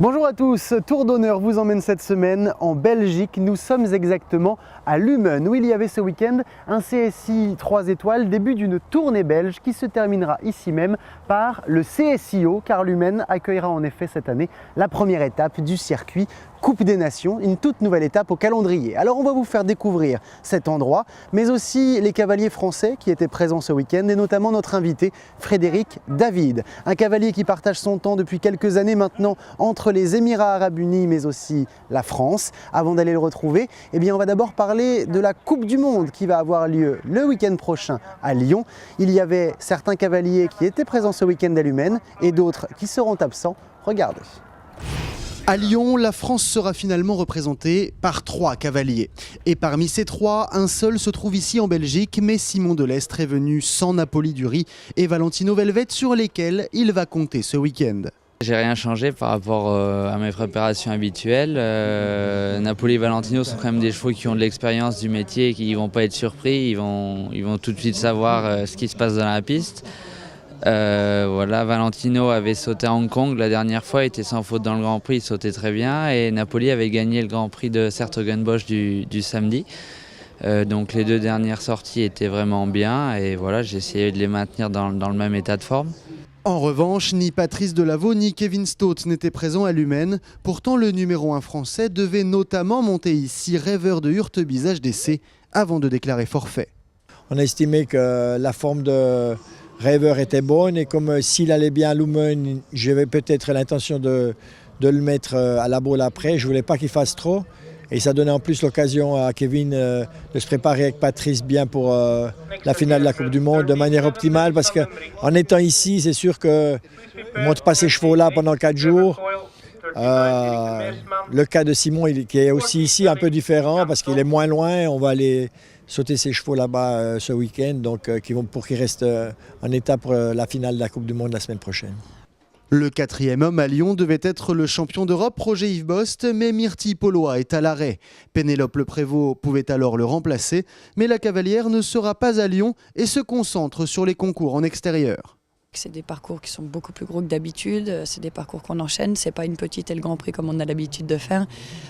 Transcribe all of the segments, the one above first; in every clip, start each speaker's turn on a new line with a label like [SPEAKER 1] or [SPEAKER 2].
[SPEAKER 1] Bonjour à tous, Tour d'honneur vous emmène cette semaine en Belgique. Nous sommes exactement à Lummen où il y avait ce week-end un CSI 3 étoiles, début d'une tournée belge qui se terminera ici même par le CSIO car Lummen accueillera en effet cette année la première étape du circuit Coupe des Nations, une toute nouvelle étape au calendrier. Alors on va vous faire découvrir cet endroit, mais aussi les cavaliers français qui étaient présents ce week-end et notamment notre invité Frédéric David, un cavalier qui partage son temps depuis quelques années maintenant entre les Émirats Arabes Unis mais aussi la France. Avant d'aller le retrouver, eh bien on va d'abord parler de la Coupe du Monde qui va avoir lieu le week-end prochain à Lyon. Il y avait certains cavaliers qui étaient présents ce week-end à Lummen et d'autres qui seront absents. Regardez. À Lyon, la France sera finalement représentée par 3 cavaliers. Et parmi ces 3, un seul se trouve ici en Belgique, mais Simon Delestre est venu sans Napoli Dury et Valentino Velvet sur lesquels il va compter ce week-end.
[SPEAKER 2] J'ai rien changé par rapport à mes préparations habituelles. Napoli et Valentino sont quand même des chevaux qui ont de l'expérience du métier et qui ne vont pas être surpris. Ils vont tout de suite savoir ce qui se passe dans la piste. Voilà, Valentino avait sauté à Hong Kong la dernière fois, il était sans faute dans le Grand Prix, il sautait très bien. Et Napoli avait gagné le Grand Prix de Sertogenbosch du samedi. Donc les 2 dernières sorties étaient vraiment bien et voilà, j'ai essayé de les maintenir dans le même état de forme.
[SPEAKER 1] En revanche, ni Patrice Delaveau ni Kevin Stott n'étaient présents à Lummen. Pourtant, le numéro 1 français devait notamment monter ici Rêveur de Hurtebise HDC avant de déclarer forfait.
[SPEAKER 3] On a estimé que la forme de Rêveur était bonne et comme s'il allait bien à Lummen, j'avais peut-être l'intention de le mettre à la boule après. Je ne voulais pas qu'il fasse trop. Et ça donnait en plus l'occasion à Kevin de se préparer avec Patrice bien pour la finale de la Coupe du Monde de manière optimale. Parce qu'en étant ici, c'est sûr qu'il ne monte pas ces chevaux-là pendant 4 jours. Le cas de Simon, qui est aussi ici un peu différent parce qu'il est moins loin. On va aller sauter ses chevaux là-bas ce week-end pour qu'ils restent en état pour la finale de la Coupe du Monde la semaine prochaine.
[SPEAKER 1] Le 4e homme à Lyon devait être le champion d'Europe Roger-Yves Bost, mais Myrtille Paulois est à l'arrêt. Pénélope Le Prévost pouvait alors le remplacer, mais la cavalière ne sera pas à Lyon et se concentre sur les concours en extérieur.
[SPEAKER 4] C'est des parcours qui sont beaucoup plus gros que d'habitude, c'est des parcours qu'on enchaîne, c'est pas une petite et le Grand Prix comme on a l'habitude de faire.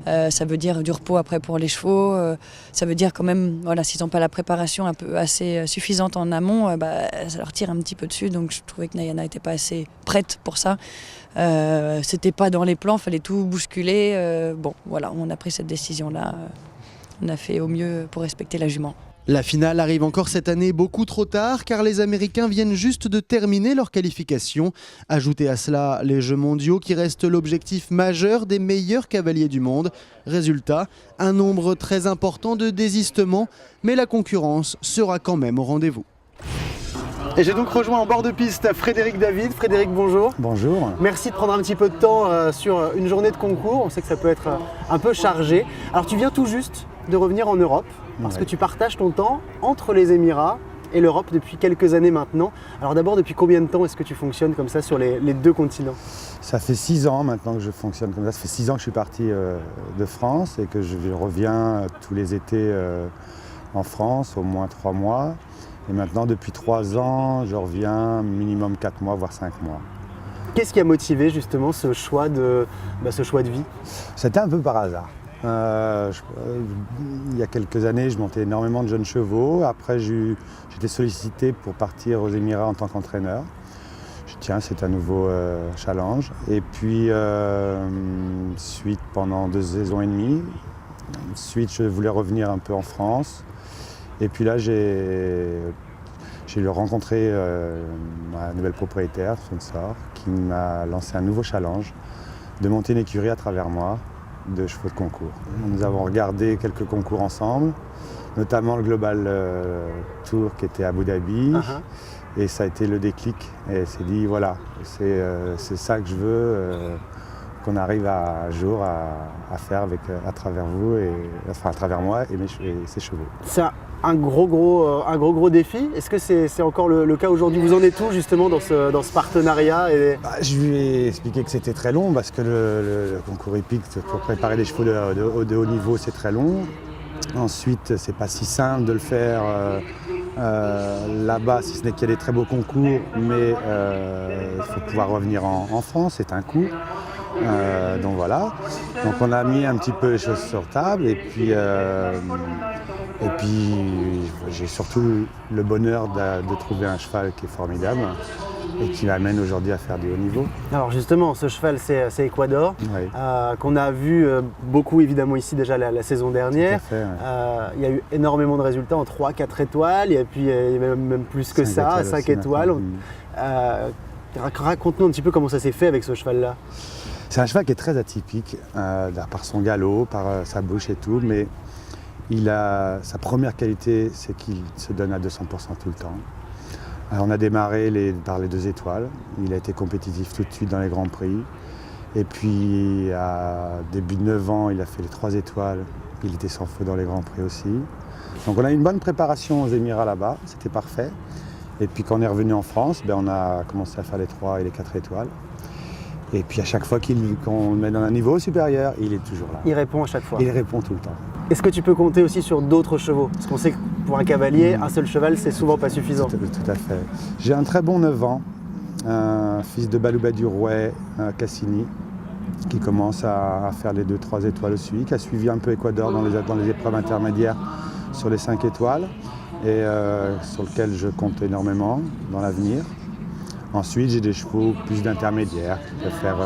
[SPEAKER 4] Ça veut dire du repos après pour les chevaux, ça veut dire quand même, voilà, s'ils n'ont pas la préparation un peu assez suffisante en amont, ça leur tire un petit peu dessus, donc je trouvais que Nayana n'était pas assez prête pour ça. C'était pas dans les plans, il fallait tout bousculer. Bon, voilà, on a pris cette décision-là, on a fait au mieux pour respecter la jument.
[SPEAKER 1] La finale arrive encore cette année beaucoup trop tard car les Américains viennent juste de terminer leur qualification. Ajoutez à cela les Jeux mondiaux qui restent l'objectif majeur des meilleurs cavaliers du monde. Résultat, un nombre très important de désistements, mais la concurrence sera quand même au rendez-vous. Et j'ai donc rejoint en bord de piste Frédéric David. Frédéric, bonjour.
[SPEAKER 5] Bonjour.
[SPEAKER 1] Merci de prendre un petit peu de temps sur une journée de concours. On sait que ça peut être un peu chargé. Alors tu viens tout juste de revenir en Europe parce que tu partages ton temps entre les Émirats et l'Europe depuis quelques années maintenant. Alors d'abord, depuis combien de temps est-ce que tu fonctionnes comme ça sur les 2 continents?
[SPEAKER 5] Ça fait 6 ans maintenant que je fonctionne comme ça. Ça fait 6 ans que je suis parti de France et que je reviens tous les étés en France, au moins 3 mois. Et maintenant, depuis 3 ans, je reviens minimum 4 mois, voire 5 mois.
[SPEAKER 1] Qu'est-ce qui a motivé justement ce choix de vie?
[SPEAKER 5] C'était un peu par hasard. Il y a quelques années, je montais énormément de jeunes chevaux. Après, j'étais sollicité pour partir aux Émirats en tant qu'entraîneur. Je dis, tiens, c'est un nouveau challenge. Et puis, suite, pendant 2 saisons et demie, suite, je voulais revenir un peu en France. Et puis là, j'ai rencontré ma nouvelle propriétaire, sponsor, qui m'a lancé un nouveau challenge de monter une écurie à travers moi de chevaux de concours. Nous avons regardé quelques concours ensemble, notamment le Global Tour qui était à Abu Dhabi. Et ça a été le déclic. Et elle s'est dit, voilà, c'est ça que je veux qu'on arrive un jour à faire à travers vous, à travers moi et ces chevaux.
[SPEAKER 1] C'est un gros défi. Est-ce que c'est encore le cas aujourd'hui? Vous en êtes où justement dans ce partenariat
[SPEAKER 5] Je lui ai expliqué que c'était très long parce que le concours hippique pour préparer des chevaux de haut niveau, c'est très long. Ensuite, c'est pas si simple de le faire là-bas, si ce n'est qu'il y a des très beaux concours, mais il faut pouvoir revenir en France, c'est un coût. Donc voilà. Donc on a mis un petit peu les choses sur table et puis j'ai surtout le bonheur de trouver un cheval qui est formidable et qui m'amène aujourd'hui à faire du haut niveau.
[SPEAKER 1] Alors justement, ce cheval, c'est Ecuador,
[SPEAKER 5] Oui.
[SPEAKER 1] qu'on a vu beaucoup évidemment ici déjà la saison dernière.
[SPEAKER 5] Tout à fait, ouais.
[SPEAKER 1] Il y a eu énormément de résultats en 3-4 étoiles, et puis il y a même plus que ça, 5
[SPEAKER 5] aussi,
[SPEAKER 1] étoiles.
[SPEAKER 5] maintenant.
[SPEAKER 1] Raconte-nous un petit peu comment ça s'est fait avec ce cheval-là.
[SPEAKER 5] C'est un cheval qui est très atypique par son galop, par sa bouche et tout, mais sa première qualité, c'est qu'il se donne à 200% tout le temps. Alors, on a démarré par les 2 étoiles, il a été compétitif tout de suite dans les Grands Prix. Et puis, à début de 9 ans, il a fait les 3 étoiles, il était sans feu dans les Grands Prix aussi. Donc on a eu une bonne préparation aux Émirats là-bas, c'était parfait. Et puis quand on est revenu en France, on a commencé à faire les 3 et les 4 étoiles. Et puis à chaque fois qu'on le met dans un niveau supérieur, il est toujours là.
[SPEAKER 1] Il répond à chaque fois.
[SPEAKER 5] Il répond tout le temps.
[SPEAKER 1] Est-ce que tu peux compter aussi sur d'autres chevaux? Parce qu'on sait que pour un cavalier, un seul cheval, c'est souvent pas suffisant.
[SPEAKER 5] Tout à fait. J'ai un très bon 9 ans, un fils de Balouba du Rouet, Cassini, qui commence à faire les 2-3 étoiles aussi, qui a suivi un peu Ecuador dans les épreuves intermédiaires sur les 5 étoiles, et sur lequel je compte énormément dans l'avenir. Ensuite, j'ai des chevaux plus d'intermédiaires qui peuvent faire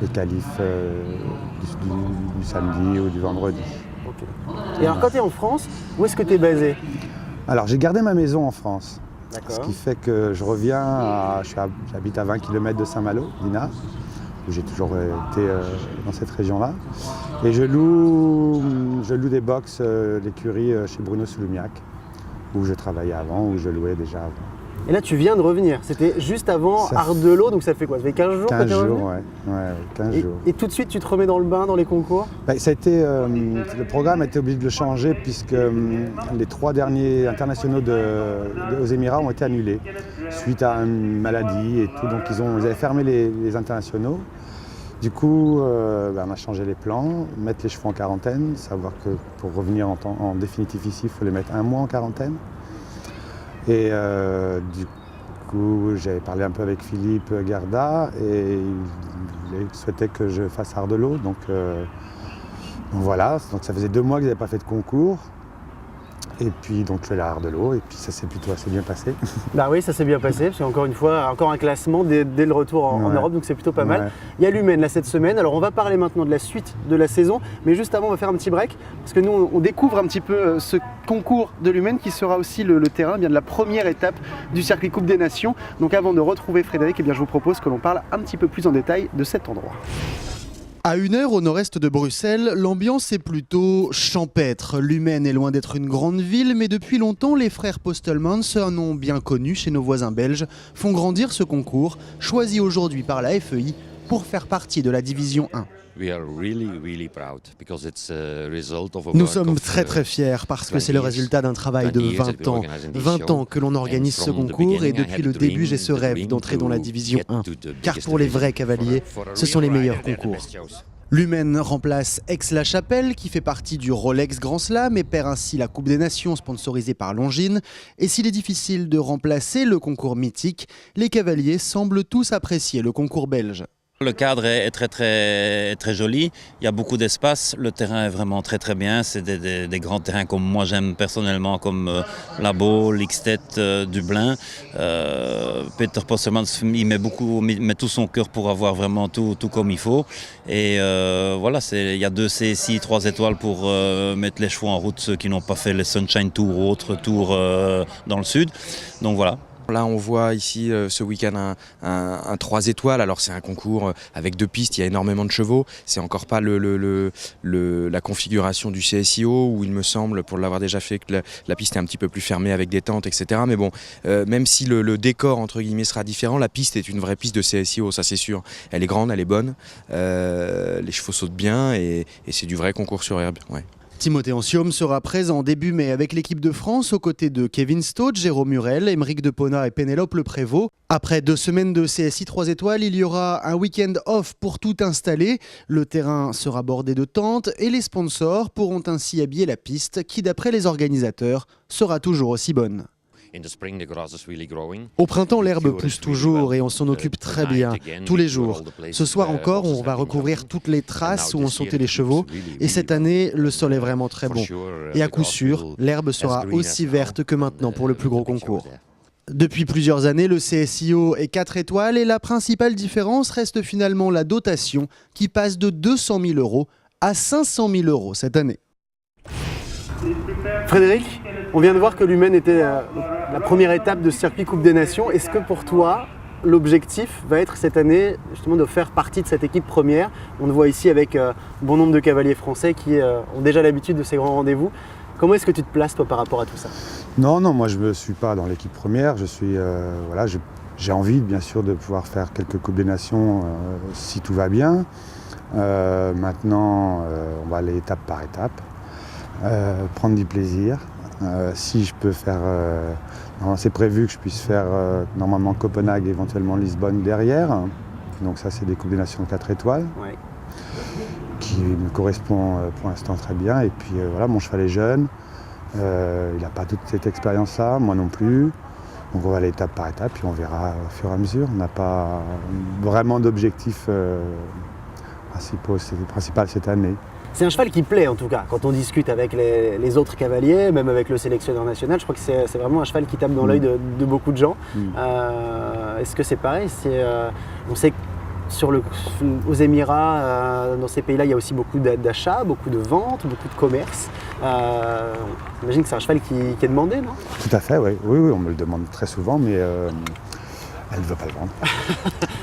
[SPEAKER 5] les qualifs du samedi ou du vendredi.
[SPEAKER 1] Okay. Et alors quand tu es en France, où est-ce que tu es basé?
[SPEAKER 5] Alors j'ai gardé ma maison en France, ce
[SPEAKER 1] D'accord.
[SPEAKER 5] qui fait que je reviens, j'habite à 20 km de Saint-Malo, Dinard, où j'ai toujours été dans cette région-là. Et je loue des box d'écurie chez Bruno Souloumiac, où je travaillais avant, où je louais déjà avant.
[SPEAKER 1] Et là, tu viens de revenir. C'était juste avant Ardelot, donc ça fait quoi? Ça fait 15 jours
[SPEAKER 5] 15
[SPEAKER 1] que tu es revenu?
[SPEAKER 5] jours, ouais, 15 jours.
[SPEAKER 1] Et tout de suite, tu te remets dans le bain, dans les concours?
[SPEAKER 5] Ça a été, le programme a été obligé de le changer puisque les 3 derniers internationaux aux Émirats ont été annulés suite à une maladie et tout. Donc ils avaient fermé les internationaux. Du coup, on a changé les plans, mettre les chevaux en quarantaine, savoir que pour revenir en définitif ici, il faut les mettre 1 mois en quarantaine. Et du coup, j'avais parlé un peu avec Philippe Garda et il souhaitait que je fasse Ardelot. Donc voilà, donc ça faisait 2 mois que je n'avais pas fait de concours. Et puis donc je suis allé à Ardelot et puis ça s'est plutôt assez bien passé.
[SPEAKER 1] Bah oui, ça s'est bien passé, parce qu'encore une fois, encore un classement dès le retour en Europe, donc c'est plutôt pas mal. Il y a l'Humaine là cette semaine, alors on va parler maintenant de la suite de la saison, mais juste avant on va faire un petit break, parce que nous on découvre un petit peu ce concours de l'Humaine qui sera aussi le terrain de la première étape du circuit Coupe des Nations. Donc avant de retrouver Frédéric, je vous propose que l'on parle un petit peu plus en détail de cet endroit. À 1 heure au nord-est de Bruxelles, l'ambiance est plutôt champêtre. L'Humaine est loin d'être une grande ville, mais depuis longtemps, les frères Postelmans, un nom bien connu chez nos voisins belges, font grandir ce concours, choisi aujourd'hui par la FEI pour faire partie de la division 1. Nous sommes très fiers parce que c'est le résultat d'un travail de 20 ans. 20 ans que l'on organise ce concours et depuis le début j'ai ce rêve d'entrer dans la division 1. Car pour les vrais cavaliers, ce sont les meilleurs concours. L'Humaine remplace Aix-la-Chapelle qui fait partie du Rolex Grand Slam et perd ainsi la Coupe des Nations sponsorisée par Longines. Et s'il est difficile de remplacer le concours mythique, les cavaliers semblent tous apprécier le concours belge.
[SPEAKER 6] Le cadre est très joli, il y a beaucoup d'espace, le terrain est vraiment très bien, c'est des grands terrains comme moi j'aime personnellement, comme La Baule, Lixtet, Dublin. Peter Postelmans il met tout son cœur pour avoir vraiment tout comme il faut. Et voilà, il y a 2 CSI, 3 étoiles pour mettre les chevaux en route, ceux qui n'ont pas fait les Sunshine Tour ou autres tours dans le sud. Donc voilà.
[SPEAKER 7] Là, on voit ici ce week-end un 3 étoiles. Alors, c'est un concours avec 2 pistes, il y a énormément de chevaux. C'est encore pas la configuration du CSIO où il me semble, pour l'avoir déjà fait, que la piste est un petit peu plus fermée avec des tentes, etc. Mais bon, même si le décor, entre guillemets, sera différent, la piste est une vraie piste de CSIO, ça c'est sûr. Elle est grande, elle est bonne, les chevaux sautent bien et c'est du vrai concours sur herbe. Ouais.
[SPEAKER 1] Timothée Anciaume sera présent début mai avec l'équipe de France aux côtés de Kevin Stott, Jérôme Murel, Émeric Depona et Pénélope Le Prévost. Après 2 semaines de CSI 3 étoiles, il y aura un week-end off pour tout installer. Le terrain sera bordé de tentes et les sponsors pourront ainsi habiller la piste qui, d'après les organisateurs, sera toujours aussi bonne.
[SPEAKER 8] Au printemps, l'herbe pousse toujours et on s'en occupe très bien, tous les jours. Ce soir encore, on va recouvrir toutes les traces où ont sauté les chevaux. Et cette année, le sol est vraiment très bon. Et à coup sûr, l'herbe sera aussi verte que maintenant pour le plus gros concours. Depuis plusieurs années, le CSIO est 4 étoiles et la principale différence reste finalement la dotation qui passe de 200 000 € à 500 000 € cette année.
[SPEAKER 1] Frédéric, on vient de voir que l'Humaine était la première étape de ce circuit Coupe des Nations. Est-ce que pour toi, l'objectif va être cette année justement de faire partie de cette équipe première? On le voit ici avec bon nombre de cavaliers français qui ont déjà l'habitude de ces grands rendez-vous. Comment est-ce que tu te places toi par rapport à tout ça?
[SPEAKER 5] Non, moi je ne me suis pas dans l'équipe première. J'ai envie bien sûr de pouvoir faire quelques Coupes des Nations si tout va bien. Maintenant, on va aller étape par étape, prendre du plaisir. Si je peux faire, c'est prévu que je puisse faire normalement Copenhague, éventuellement Lisbonne derrière. Donc ça c'est des Coupes des Nations 4 étoiles.
[SPEAKER 1] Ouais.
[SPEAKER 5] Qui me correspond pour l'instant très bien. Et puis voilà, mon cheval est jeune, il n'a pas toute cette expérience-là, moi non plus. Donc on va aller étape par étape, puis on verra au fur et à mesure. On n'a pas vraiment d'objectif principal cette année.
[SPEAKER 1] C'est un cheval qui plaît en tout cas, quand on discute avec les autres cavaliers, même avec le sélectionneur national, je crois que c'est vraiment un cheval qui tape dans l'œil de beaucoup de gens. Est-ce que c'est pareil? On sait que aux Émirats, dans ces pays-là, il y a aussi beaucoup d'achats, beaucoup de ventes, beaucoup de commerce. J'imagine que c'est un cheval qui est demandé, non?
[SPEAKER 5] Tout à fait, oui. Oui, on me le demande très souvent, mais elle ne veut pas le vendre.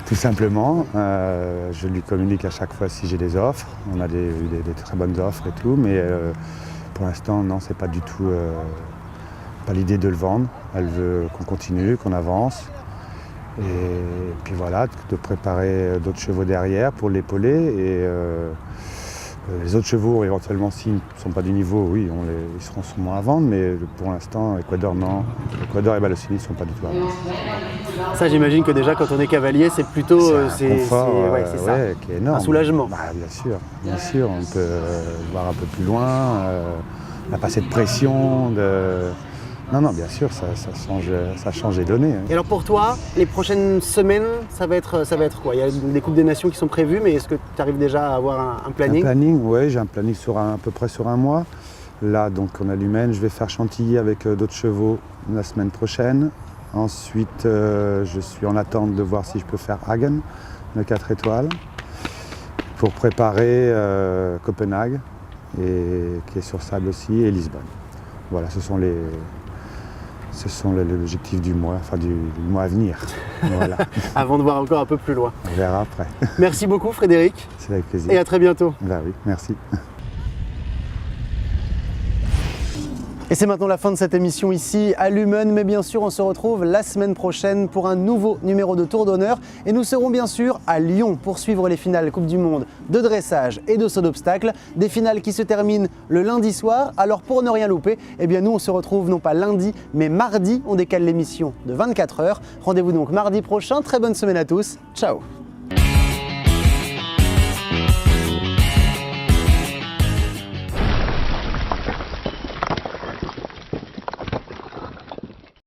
[SPEAKER 5] Tout simplement. Je lui communique à chaque fois si j'ai des offres. On a des très bonnes offres et tout, mais pour l'instant, non, c'est pas du tout pas l'idée de le vendre. Elle veut qu'on continue, qu'on avance. Et puis voilà, de préparer d'autres chevaux derrière pour l'épauler. Et les autres chevaux, éventuellement, s'ils ne sont pas du niveau, oui, ils seront sûrement à vendre. Mais pour l'instant, Ecuador, non. Ecuador et Balocini ne sont pas du tout à vendre.
[SPEAKER 1] Ça, j'imagine que déjà, quand on est cavalier, c'est plutôt
[SPEAKER 5] c'est un confort qui est énorme.
[SPEAKER 1] Un soulagement.
[SPEAKER 5] Bien sûr. On peut voir un peu plus loin. On n'a pas cette pression de... Non, bien sûr, ça change les données.
[SPEAKER 1] Et alors pour toi, les prochaines semaines, ça va être quoi? Il y a des Coupes des Nations qui sont prévues, mais est-ce que tu arrives déjà à avoir un planning?
[SPEAKER 5] Un planning, oui, j'ai un planning à peu près sur un mois. Là, donc, on a l'Humaine, je vais faire Chantilly avec d'autres chevaux la semaine prochaine. Ensuite, je suis en attente de voir si je peux faire Hagen, le 4 étoiles, pour préparer Copenhague, qui est sur sable aussi, et Lisbonne. Voilà, ce sont l'objectif du mois, du mois à venir. Voilà.
[SPEAKER 1] Avant de voir encore un peu plus loin.
[SPEAKER 5] On verra après.
[SPEAKER 1] Merci beaucoup Frédéric.
[SPEAKER 5] C'est avec plaisir.
[SPEAKER 1] Et à très bientôt.
[SPEAKER 5] Bah oui, merci.
[SPEAKER 1] Et c'est maintenant la fin de cette émission ici à Lummen, mais bien sûr on se retrouve la semaine prochaine pour un nouveau numéro de Tour d'honneur et nous serons bien sûr à Lyon pour suivre les finales Coupe du Monde de dressage et de saut d'obstacle, des finales qui se terminent le lundi soir. Alors pour ne rien louper, eh bien nous on se retrouve non pas lundi mais mardi, on décale l'émission de 24 h. Rendez-vous donc mardi prochain, très bonne semaine à tous, ciao.